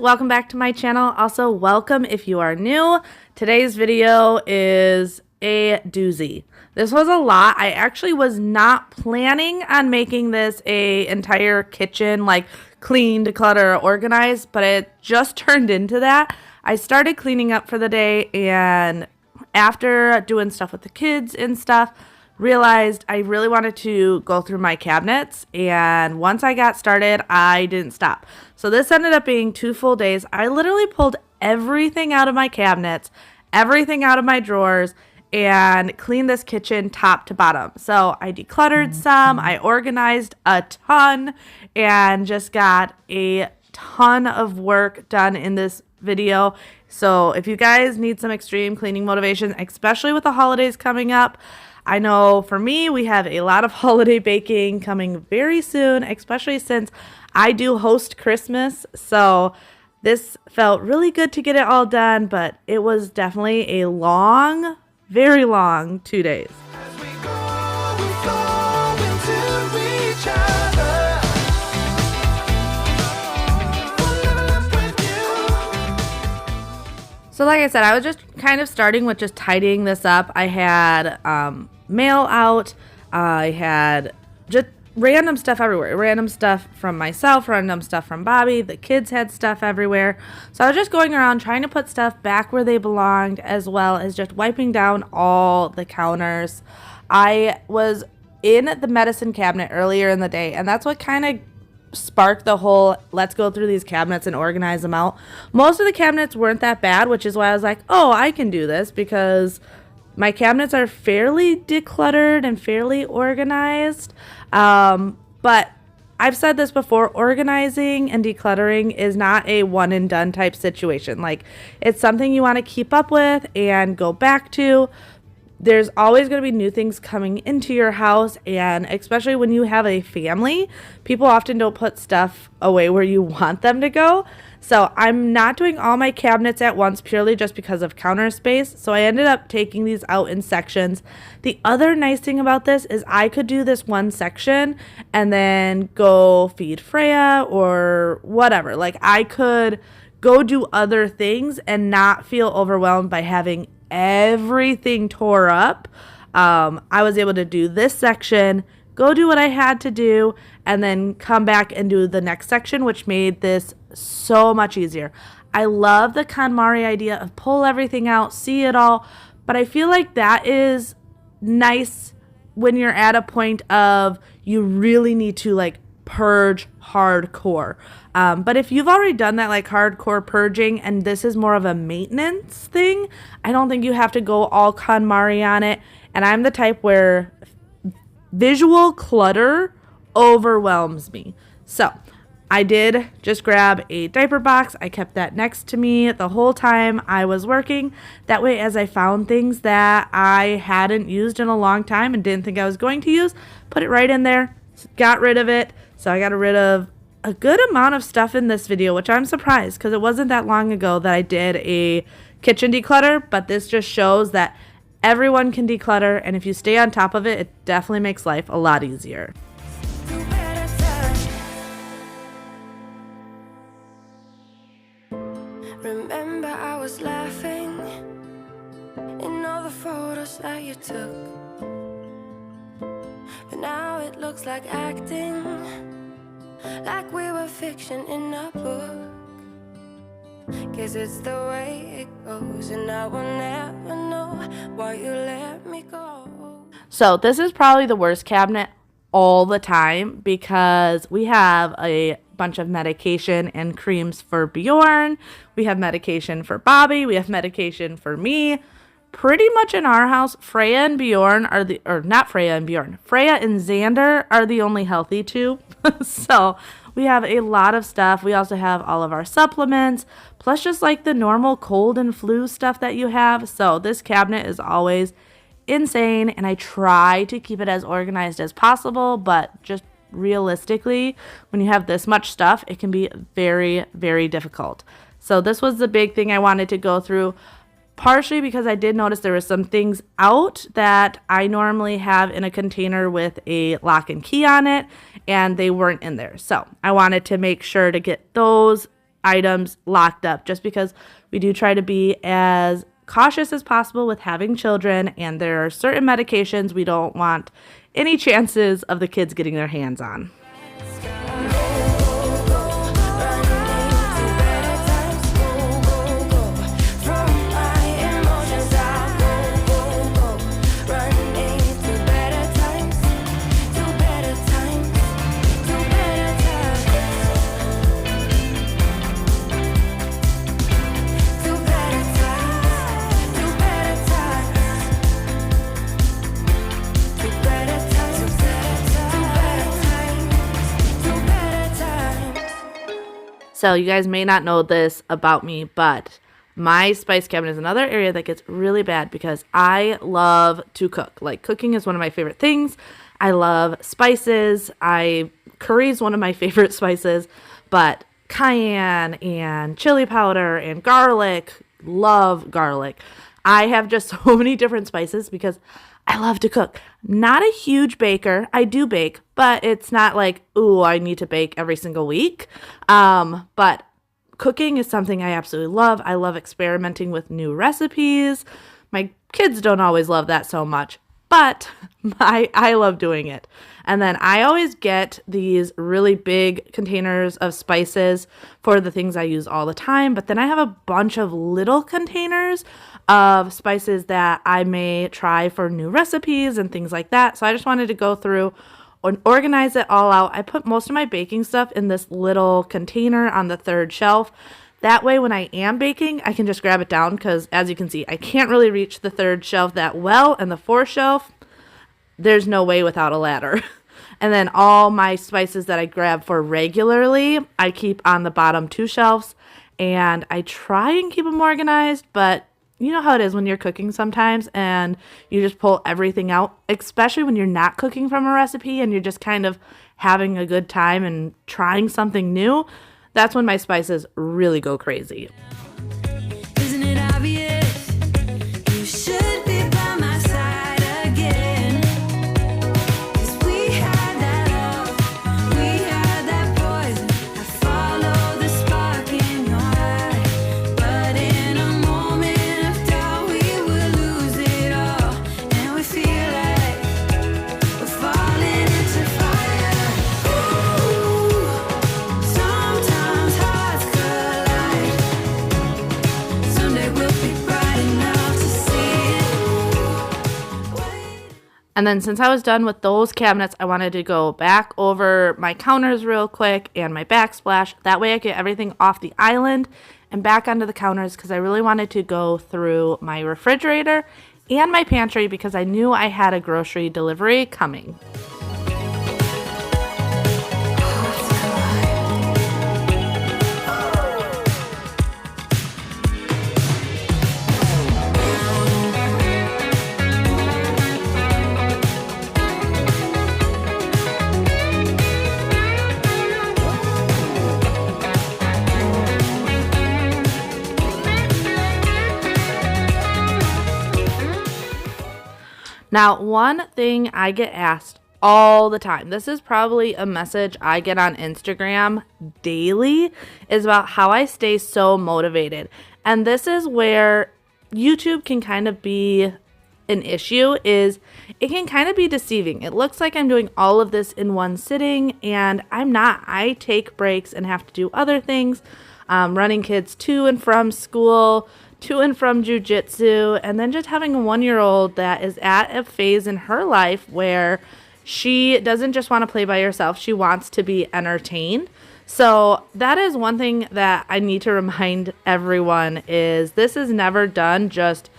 welcome back to my channel. Also, welcome if you are new. Today's video is a doozy. This was a lot. I actually was not planning on making this a entire kitchen, like clean, declutter, organized, but it just turned into that. I started cleaning up for the day, and after doing stuff with the kids and stuff, realized I really wanted to go through my cabinets, and once I got started, I didn't stop. So this ended up being 2 full days. I literally pulled everything out of my cabinets, everything out of my drawers, and cleaned this kitchen top to bottom. So I decluttered some, I organized a ton, and just got a ton of work done in this video. So if you guys need some extreme cleaning motivation, especially with the holidays coming up, I know for me, we have a lot of holiday baking coming very soon, especially since I do host Christmas. So this felt really good to get it all done, but it was definitely a long, very long 2 days. So like I said, I was just kind of starting with just tidying this up. I had mail out. I had just random stuff everywhere. Random stuff from myself, random stuff from Bobby. The kids had stuff everywhere. So I was just going around trying to put stuff back where they belonged, as well as just wiping down all the counters. I was in the medicine cabinet earlier in the day, and that's what kind of sparked the whole let's go through these cabinets and organize them out. Most of the cabinets weren't that bad, which is why I was like, oh, I can do this, because my cabinets are fairly decluttered and fairly organized. But I've said this before, organizing and decluttering is not a one and done type situation. Like, it's something you want to keep up with and go back to. There's always going to be new things coming into your house, and especially when you have a family, people often don't put stuff away where you want them to go. So I'm not doing all my cabinets at once purely just because of counter space. So I ended up taking these out in sections. The other nice thing about this is I could do this one section and then go feed Freya or whatever. Like, I could go do other things and not feel overwhelmed by having everything tore up. I was able to do this section, go do what I had to do, and then come back and do the next section, which made this so much easier. I love the KonMari idea of pull everything out, see it all, but I feel like that is nice when you're at a point of you really need to like purge hardcore. But if you've already done that like hardcore purging and this is more of a maintenance thing, I don't think you have to go all KonMari on it. And I'm the type where visual clutter overwhelms me. So I did just grab a diaper box. I kept that next to me the whole time I was working. That way, as I found things that I hadn't used in a long time and didn't think I was going to use, put it right in there, got rid of it. So I got rid of a good amount of stuff in this video, which I'm surprised because it wasn't that long ago that I did a kitchen declutter, but this just shows that everyone can declutter, and if you stay on top of it, it definitely makes life a lot easier. Remember, I was laughing in all the photos that you took, but now it looks like acting, like we were fiction in a book. Guess it's the way it goes, and I will never know why you let me go. So this is probably the worst cabinet all the time because we have a bunch of medication and creams for Bjorn. We have medication for Bobby. We have medication for me. Pretty much in our house, Freya and Bjorn are the, or not Freya and Bjorn, Freya and Xander are the only healthy two. So we have a lot of stuff. We also have all of our supplements, plus just like the normal cold and flu stuff that you have. So this cabinet is always insane, and I try to keep it as organized as possible, but just realistically, when you have this much stuff, it can be very, very difficult. So this was the big thing I wanted to go through, partially because I did notice there were some things out that I normally have in a container with a lock and key on it, and they weren't in there. So I wanted to make sure to get those items locked up, just because we do try to be as cautious as possible with having children, and there are certain medications we don't want any chances of the kids getting their hands on. So you guys may not know this about me, but my spice cabinet is another area that gets really bad because I love to cook. Like, cooking is one of my favorite things. I love spices. Curry is one of my favorite spices, but cayenne and chili powder and garlic, love garlic. I have just so many different spices because I love to cook. Not a huge baker. I do bake, but it's not like, ooh, I need to bake every single week. But cooking is something I absolutely love. I love experimenting with new recipes. My kids don't always love that so much, but I love doing it. And then I always get these really big containers of spices for the things I use all the time. But then I have a bunch of little containers of spices that I may try for new recipes and things like that. So I just wanted to go through and organize it all out. I put most of my baking stuff in this little container on the third shelf. That way, when I am baking, I can just grab it down because, as you can see, I can't really reach the third shelf that well, and the fourth shelf, there's no way without a ladder. And then all my spices that I grab for regularly, I keep on the bottom two shelves, and I try and keep them organized, but you know how it is when you're cooking sometimes and you just pull everything out, especially when you're not cooking from a recipe and you're just kind of having a good time and trying something new. That's when my spices really go crazy. Isn't it obvious? You should be by my side again. 'Cause we had that love, we had that poison. I follow the spark in your eye, but in a moment of doubt we will lose it all, and we feel like we're falling into fire. Ooh, sometimes hearts collide. Someday we'll be bright enough to see it. Wait. And then since I was done with those cabinets, I wanted to go back over my counters real quick and my backsplash. That way I get everything off the island and back onto the counters, because I really wanted to go through my refrigerator and my pantry because I knew I had a grocery delivery coming. Now, one thing I get asked all the time, this is probably a message I get on Instagram daily, is about how I stay so motivated. And this is where YouTube can kind of be an issue, is it can kind of be deceiving. It looks like I'm doing all of this in one sitting, and I'm not. I take breaks and have to do other things, running kids to and from school, to and from jujitsu, and then just having a 1-year-old that is at a phase in her life where she doesn't just want to play by herself. She wants to be entertained. So that is one thing that I need to remind everyone, is this is never done just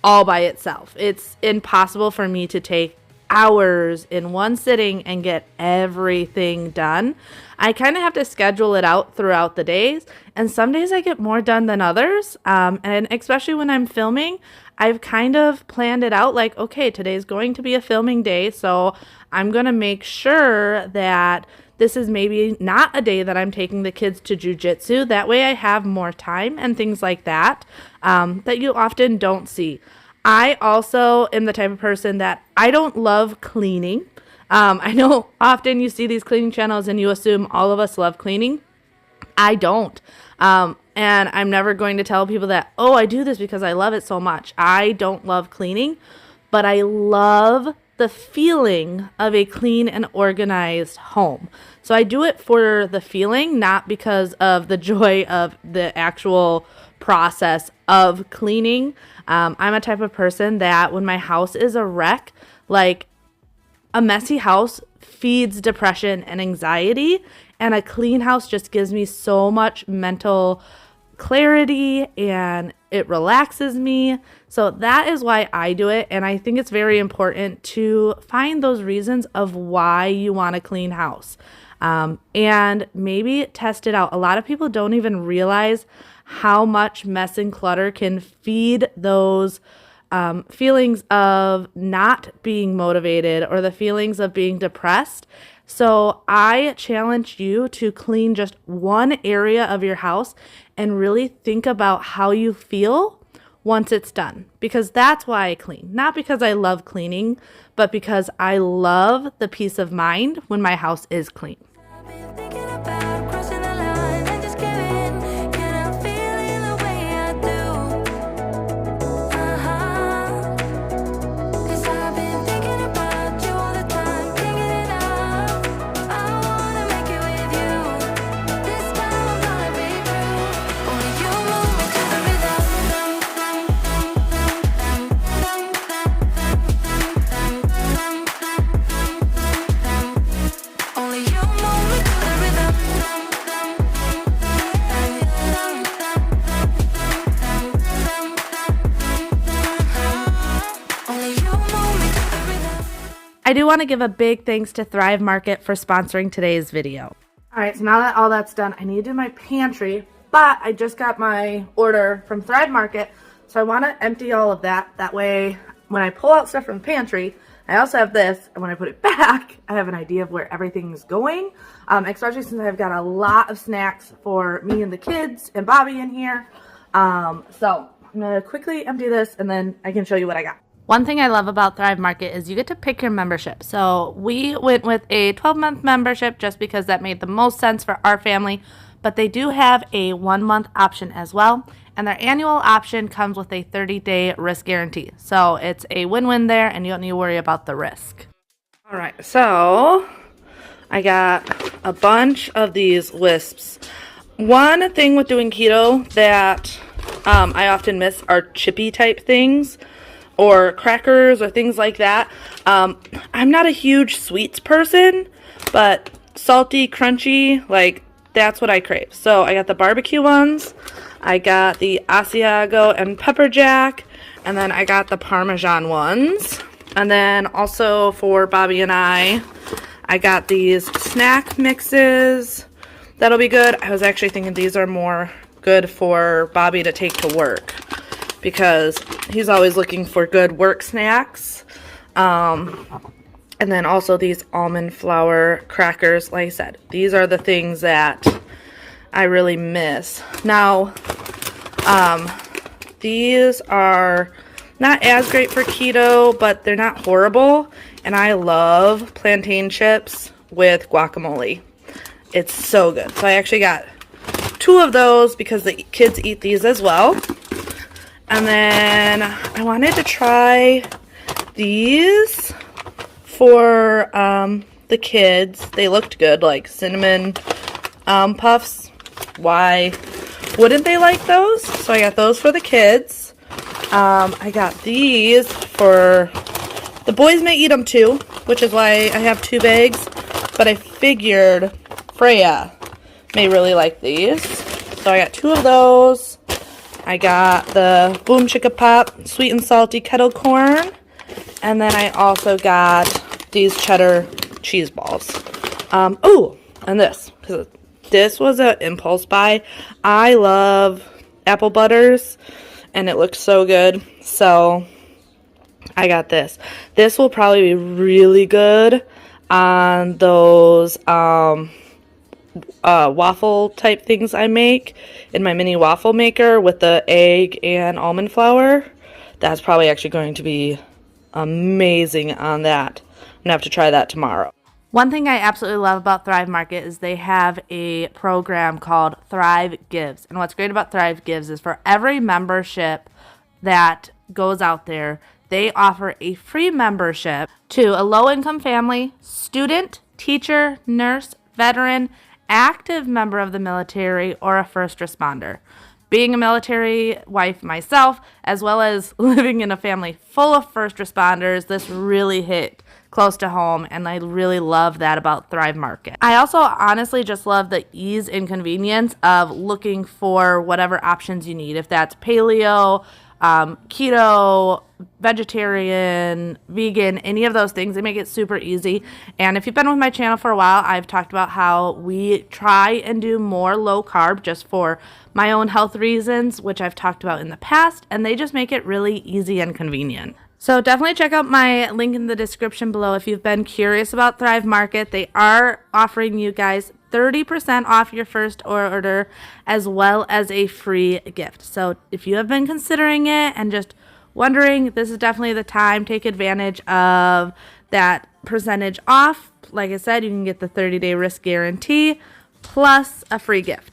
all by itself. It's impossible for me to take hours in one sitting and get everything done. I kind of have to schedule it out throughout the days, and some days I get more done than others. And especially when I'm filming, I've kind of planned it out like, okay, today's going to be a filming day, so I'm going to make sure that this is maybe not a day that I'm taking the kids to jujitsu. That way I have more time and things like that, that you often don't see. I also am the type of person that I don't love cleaning. I know often you see these cleaning channels and you assume all of us love cleaning. I don't. And I'm never going to tell people that, oh, I do this because I love it so much. I don't love cleaning, but I love the feeling of a clean and organized home. So I do it for the feeling, not because of the joy of the actual process of cleaning. I'm a type of person that when my house is a wreck, like a messy house feeds depression and anxiety, and a clean house just gives me so much mental clarity and it relaxes me. So that is why I do it. And I think it's very important to find those reasons of why you want a clean house. And maybe test it out. A lot of people don't even realize how much mess and clutter can feed those feelings of not being motivated or the feelings of being depressed. So I challenge you to clean just one area of your house and really think about how you feel once it's done, because that's why I clean. Not because I love cleaning, but because I love the peace of mind when my house is clean. I've been thinking about crossing the line and just giving. Can I feel it the way I do? 'Cause I've been thinking about you all the time, thinking it out. I wanna make it with you. This time I'm gonna be true. Only you move me to the rhythm. Only you move me to the rhythm. Only you move me to the rhythm. I do want to give a big thanks to Thrive Market for sponsoring today's video. All right, so now that all that's done, I need to do my pantry, but I just got my order from Thrive Market, so I want to empty all of that. That way, when I pull out stuff from the pantry, I also have this, and when I put it back, I have an idea of where everything's going, especially since I've got a lot of snacks for me and the kids and Bobby in here. So I'm going to quickly empty this, and then I can show you what I got. One thing I love about Thrive Market is you get to pick your membership. So we went with a 12-month membership just because that made the most sense for our family, but they do have a 1-month option as well. And their annual option comes with a 30-day risk guarantee. So it's a win-win there, and you don't need to worry about the risk. All right, so I got a bunch of these wisps. One thing with doing keto that I often miss are chippy type things, or crackers or things like that. I'm not a huge sweets person, but salty, crunchy, like that's what I crave. So I got the barbecue ones, I got the Asiago and pepper jack, and then I got the Parmesan ones. And then also for Bobby and I got these snack mixes. That'll be good. I was actually thinking these are more good for Bobby to take to work, because he's always looking for good work snacks. And then also these almond flour crackers. Like I said, these are the things that I really miss. Now, these are not as great for keto, but they're not horrible. And I love plantain chips with guacamole. It's so good. So I actually got 2 of those because the kids eat these as well. And then I wanted to try these for the kids. They looked good, like cinnamon puffs. Why wouldn't they like those? So I got those for the kids. I got these for the boys. May eat them too, which is why I have 2 bags. But I figured Freya may really like these. So I got 2 of those. I got the Boom Chicka Pop sweet and salty kettle corn, and then I also got these cheddar cheese balls. Oh, and this, because this was an impulse buy. I love apple butters, and it looks so good, so I got this. This will probably be really good on those waffle type things I make in my mini waffle maker with the egg and almond flour. That's probably actually going to be amazing on that. I'm gonna have to try that tomorrow. One thing I absolutely love about Thrive Market is they have a program called Thrive Gives. And what's great about Thrive Gives is for every membership that goes out there, they offer a free membership to a low-income family, student, teacher, nurse, veteran, active member of the military, or a first responder. Being a military wife myself, as well as living in a family full of first responders, this really hit close to home, and I really love that about Thrive Market. I also honestly just love the ease and convenience of looking for whatever options you need. If that's paleo, keto, vegetarian, vegan, any of those things, they make it super easy. And if you've been with my channel for a while, I've talked about how we try and do more low carb just for my own health reasons, which I've talked about in the past, and they just make it really easy and convenient. So definitely check out my link in the description below if you've been curious about Thrive Market. They are offering you guys 30% off your first order, as well as a free gift. So if you have been considering it and just wondering, this is definitely the time. Take advantage of that percentage off. Like I said, you can get the 30-day risk guarantee plus a free gift.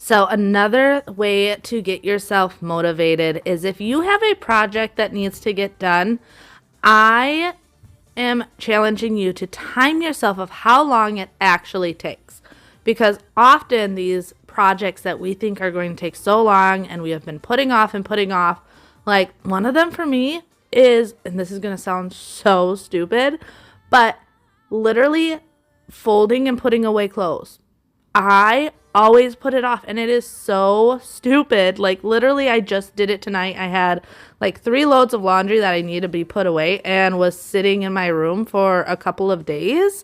So another way to get yourself motivated is if you have a project that needs to get done, I am challenging you to time yourself of how long it actually takes. Because often these projects that we think are going to take so long and we have been putting off and putting off, like one of them for me is, and this is going to sound so stupid, but literally folding and putting away clothes. I always put it off, and it is so stupid. Like literally I just did it tonight. I had like 3 loads of laundry that I needed to be put away and was sitting in my room for a couple of days,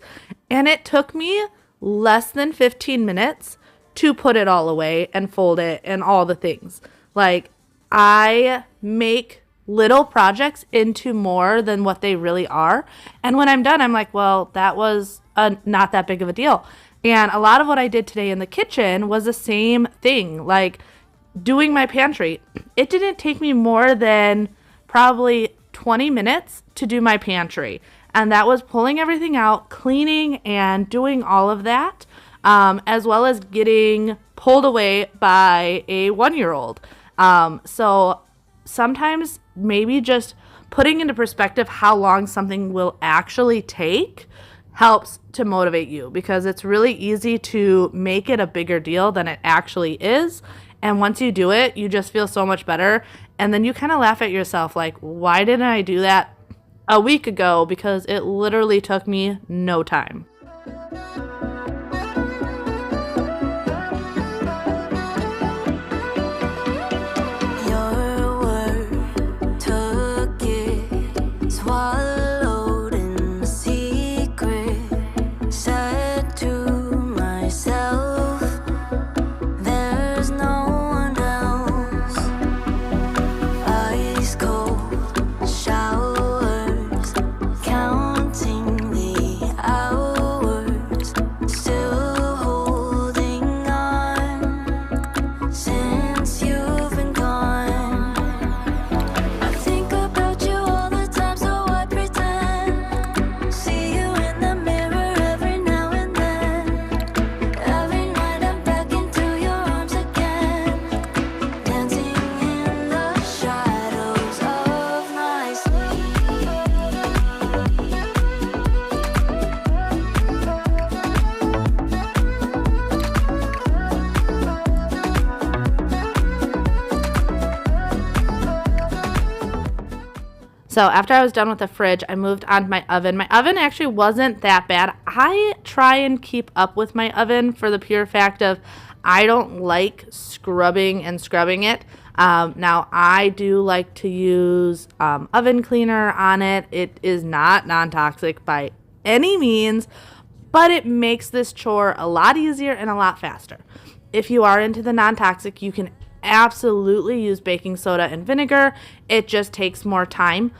and it took me less than 15 minutes to put it all away and fold it and all the things. Like I make little projects into more than what they really are, and when I'm done I'm like, well, that was not that big of a deal. And a lot of what I did today in the kitchen was the same thing, like doing my pantry. It didn't take me more than probably 20 minutes to do my pantry. And that was pulling everything out, cleaning, and doing all of that, as well as getting pulled away by a 1-year-old. So sometimes maybe just putting into perspective how long something will actually take helps to motivate you, because it's really easy to make it a bigger deal than it actually is. And once you do it, you just feel so much better. And then you kind of laugh at yourself like, why didn't I do that a week ago? Because it literally took me no time. So after I was done with the fridge, I moved on to my oven. My oven actually wasn't that bad. I try and keep up with my oven for the pure fact of I don't like scrubbing and scrubbing it. Now, I do like to use oven cleaner on it. It is not non-toxic by any means, but it makes this chore a lot easier and a lot faster. If you are into the non-toxic, you can absolutely use baking soda and vinegar. It just takes more time.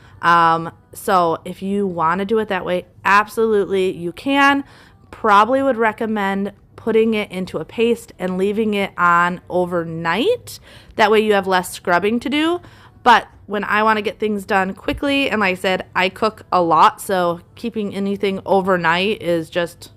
So if you want to do it that way, absolutely you can. Probably would recommend putting it into a paste and leaving it on overnight. That way you have less scrubbing to do. But when I want to get things done quickly, and like I said, I cook a lot, so keeping anything overnight is just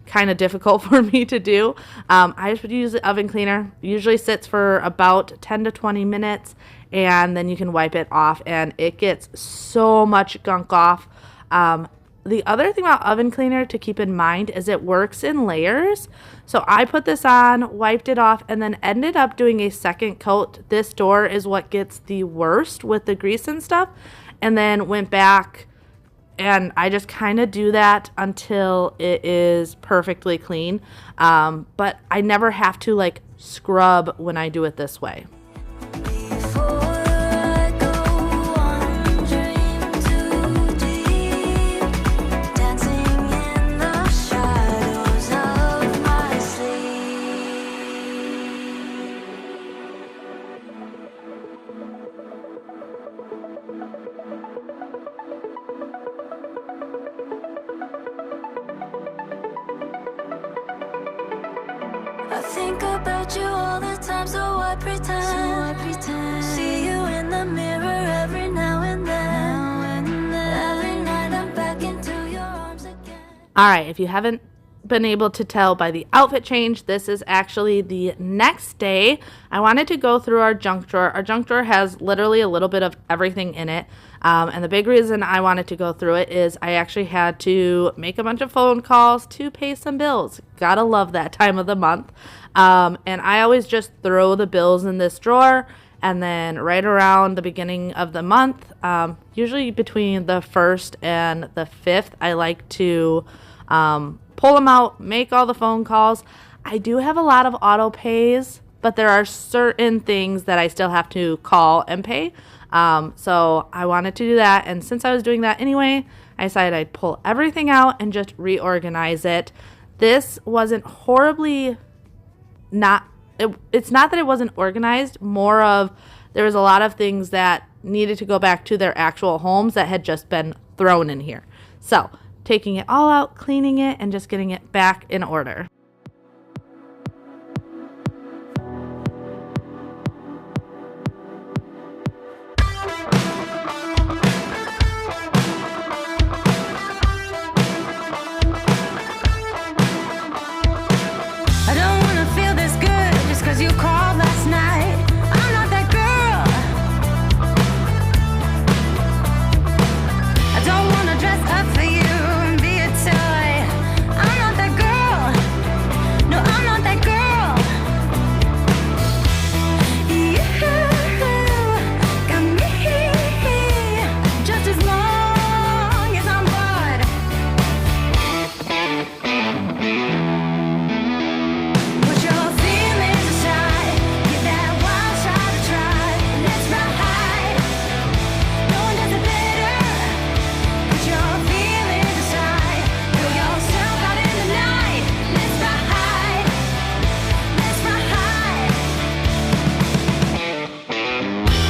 kind of difficult for me to do. I just would use the oven cleaner. Usually sits for about 10 to 20 minutes, and then you can wipe it off, and it gets so much gunk off. The other thing about oven cleaner to keep in mind is it works in layers. So I put this on, wiped it off, and then ended up doing a second coat. This door is what gets the worst with the grease and stuff, and then went back, and I just kind of do that until it is perfectly clean. But I never have to like scrub when I do it this way. I think about you all the time, so I pretend. See you in the mirror every now and then. Every night I'm back into your arms again. All right, if you haven't been able to tell by the outfit change, this is actually the next day. I wanted to go through our junk drawer. Our junk drawer has literally a little bit of everything in it. And the big reason I wanted to go through it is I actually had to make a bunch of phone calls to pay some bills. Gotta love that time of the month. And I always just throw the bills in this drawer, and then right around the beginning of the month, usually between the 1st and the 5th, I like to pull them out, make all the phone calls. I do have a lot of auto pays, but there are certain things that I still have to call and pay. So I wanted to do that, and since I was doing that anyway, I decided I'd pull everything out and just reorganize it. This wasn't horribly it's not that it wasn't organized, more of there was a lot of things that needed to go back to their actual homes that had just been thrown in here. So taking it all out, cleaning it, and just getting it back in order. You called last night. I'm not that girl. I don't wanna dress up for you and be a toy. I'm not that girl. No, I'm not that girl. You got me just as long as I'm bored. Put your feelings aside. Give that wild shot a try. Let's ride. No one does it better. Put your feelings aside. Throw yourself out in the night. Let's ride. Let's ride.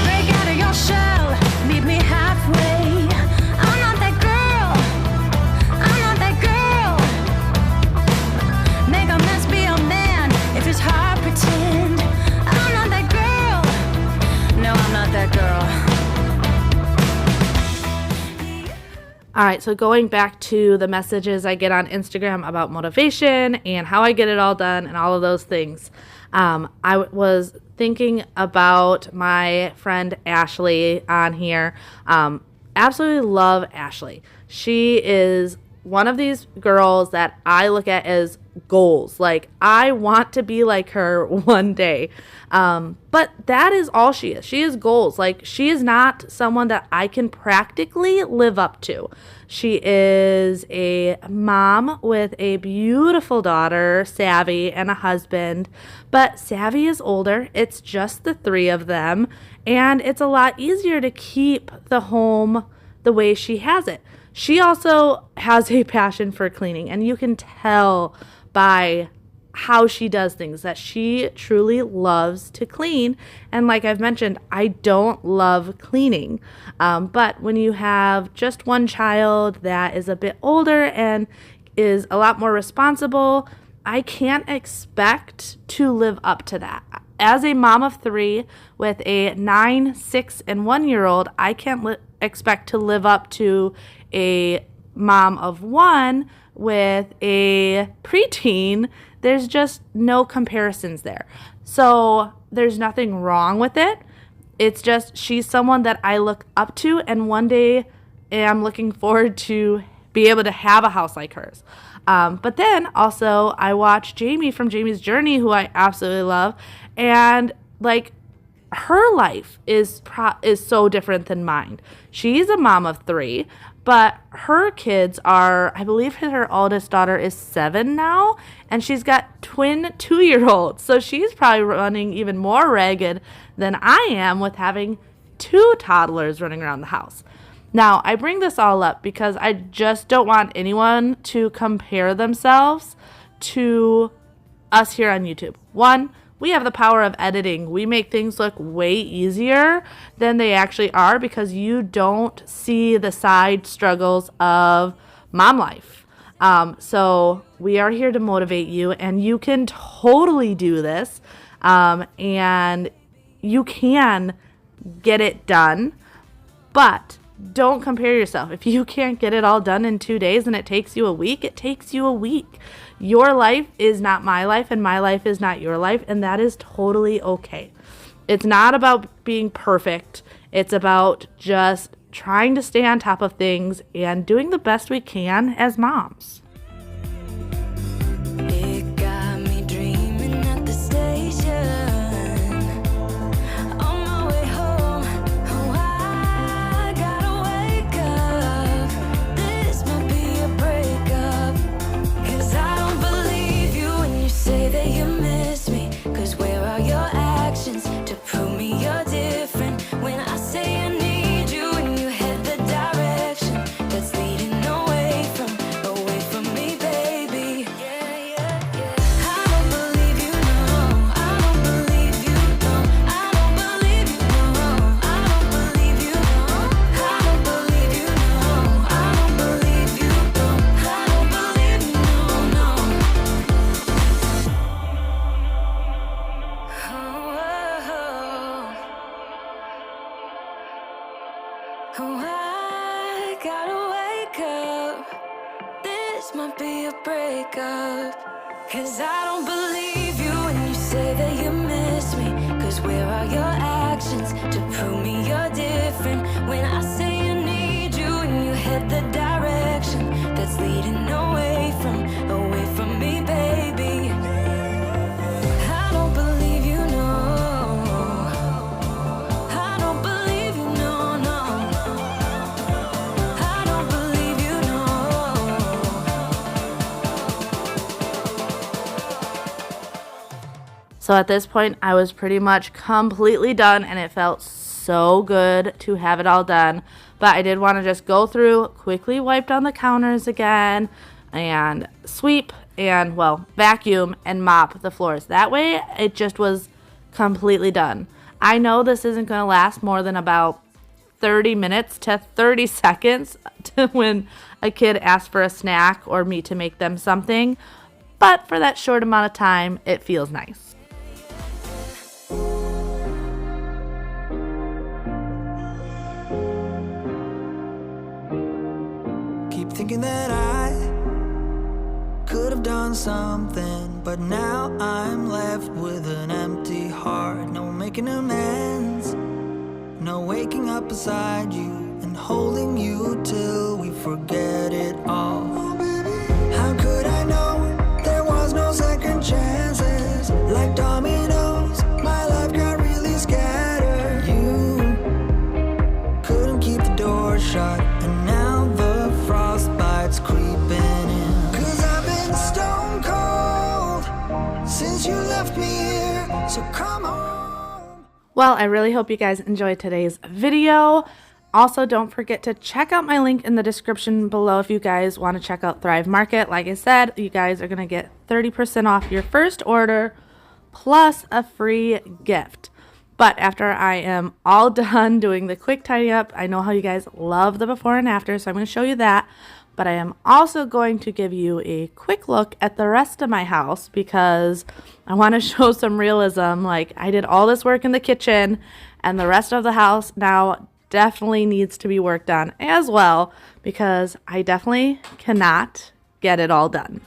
Break out of your shell. Meet me halfway. I'm not that girl. I'm not that girl. Make a mess, be a man. If it's hard, pretend. I'm not that girl. No, I'm not that girl. All right, so going back to the messages I get on Instagram about motivation and how I get it all done and all of those things, I was thinking about my friend Ashley on here. Absolutely love Ashley. She is one of these girls that I look at as goals. Like, I want to be like her one day. But that is all she is. She is goals. Like, she is not someone that I can practically live up to. She is a mom with a beautiful daughter, Savvy, and a husband. But Savvy is older. It's just the three of them. And it's a lot easier to keep the home the way she has it. She also has a passion for cleaning, and you can tell by how she does things that she truly loves to clean. And like I've mentioned, I don't love cleaning. But when you have just one child that is a bit older and is a lot more responsible, I can't expect to live up to that. As a mom of three with a 9, 6, and 1-year-old, I can't expect to live up to a mom of one with a preteen. There's just no comparisons there. So there's nothing wrong with it. It's just she's someone that I look up to, and one day am looking forward to be able to have a house like hers. But then also I watch Jamie from Jamie's Journey, who I absolutely love, and like her life is so different than mine. She's a mom of 3, but her kids are, I believe her oldest daughter is 7 now, and she's got twin 2-year-olds. So she's probably running even more ragged than I am with having 2 toddlers running around the house. Now, I bring this all up because I just don't want anyone to compare themselves to us here on YouTube. One, we have the power of editing. We make things look way easier than they actually are because you don't see the side struggles of mom life. So we are here to motivate you, and you can totally do this, and you can get it done, but don't compare yourself. If you can't get it all done in 2 days and it takes you a week, it takes you a week. Your life is not my life, and my life is not your life, and that is totally okay. It's not about being perfect. It's about just trying to stay on top of things and doing the best we can as moms. It got me dreaming at the station. On my way home, oh, I gotta wake up. This might be a breakup. 'Cause I don't believe you when you say that you miss me. 'Cause where are your actions to prove me you're different? When I say I need you and you head the direction that's leading away from me, baby. Yeah, yeah, yeah. I don't believe you, no. I don't believe you, no. I don't believe you, no. I don't believe you, no. I don't believe you, no. I don't believe you, no. I don't believe you, no, no. Oh, I gotta wake up. This might be a breakup. 'Cause I don't believe you when you say that you miss me. 'Cause where are your actions to prove me you're different? When I say I need you and you head the direction that's leading away from me, baby. I don't believe you, no. I don't believe you, no, no. I don't believe you, no. So at this point, I was pretty much completely done, and it felt so good to have it all done. But I did want to just go through, quickly wipe down the counters again, and sweep and, well, vacuum and mop the floors. That way, it just was completely done. I know this isn't going to last more than about 30 minutes to 30 seconds to when a kid asks for a snack or me to make them something. But for that short amount of time, it feels nice. Keep thinking that I could have done something, but now I'm left with an empty heart. No making amends, no waking up beside you and holding you till we forget it all. How could I know there was no since you left me here, so come on. Well, I really hope you guys enjoyed today's video. Also, don't forget to check out my link in the description below if you guys want to check out Thrive Market. Like I said, you guys are going to get 30% off your first order plus a free gift. But after I am all done doing the quick tidy up, I know how you guys love the before and after, so I'm going to show you that. But I am also going to give you a quick look at the rest of my house because I want to show some realism. Like, I did all this work in the kitchen, and the rest of the house now definitely needs to be worked on as well because I definitely cannot get it all done.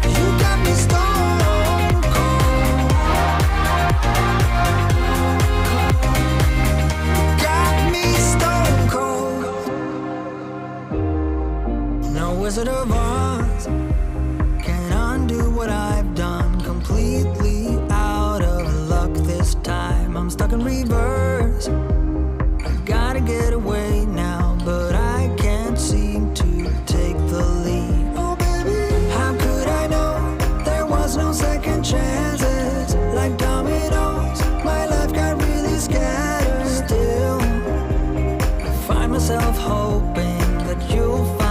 You got me stone cold. Got me stone cold. No Wizard of Oz can undo what I've done. Completely out of luck this time. I'm stuck in reverse. I gotta get away now, but I can't seem to take the lead. Oh baby, how could I know there was no second chances? Like dominoes, my life got really scattered. Still, I find myself hoping that you'll find